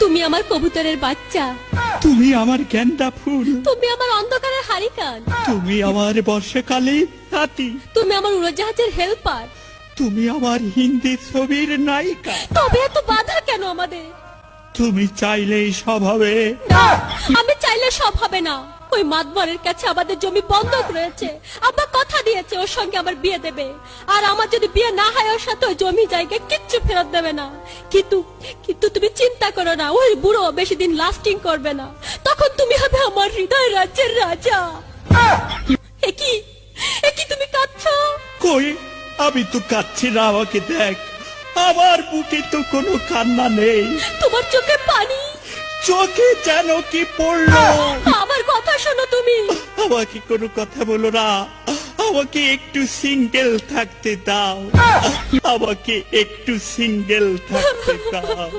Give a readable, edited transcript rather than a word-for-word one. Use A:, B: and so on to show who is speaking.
A: তুমি আমার কবুতরের বাচ্চা,
B: তুমি আমার গেন্দা ফুল,
A: তুমি আমার অন্ধকারের হারিকান,
B: তুমি আমার বর্ষাকালে হাতি,
A: তুমি আমার উড়োজাহাজের হেল্পার,
B: তুমি আমার হিন্দি ছবির নায়িকা।
A: তবে এত বাধা কেন আমাদের?
B: তুমি চাইলেই সব হবে।
A: না, আমি চাইলে সব হবে না। ওই মাতবরের কাছে আমাদের জমি বন্ধক রয়েছে। আব্বা কথা দিয়েছে ওর সঙ্গে আমার বিয়ে দেবে, আর আমার যদি বিয়ে না হয় ওর সাথে ওই জমি জায়গা কিচ্ছু ফেরত দেবে না। কিন্তু কিন্তু তুমি চিন্তা করো না, ওই বুড়ো বেশি দিন লাস্টিং করবে না। তখন তুমি হবে আমার হৃদয় রাজ্যের রাজা। একি তুমি কাঁদছো?
B: কই, আমি তো কাঁদছি না, আমাকে দেখ, আমার বুকে তো কোনো কান্না নেই।
A: তোমার চোখে পানি,
B: চোখে যেন কি পড়লো।
A: আমার কথা শোনো তুমি।
B: আমাকে কোনো কথা বলো না, আমাকে একটু সিঙ্গেল থাকতে দাও, আমাকে একটু সিঙ্গেল থাকতে দাও।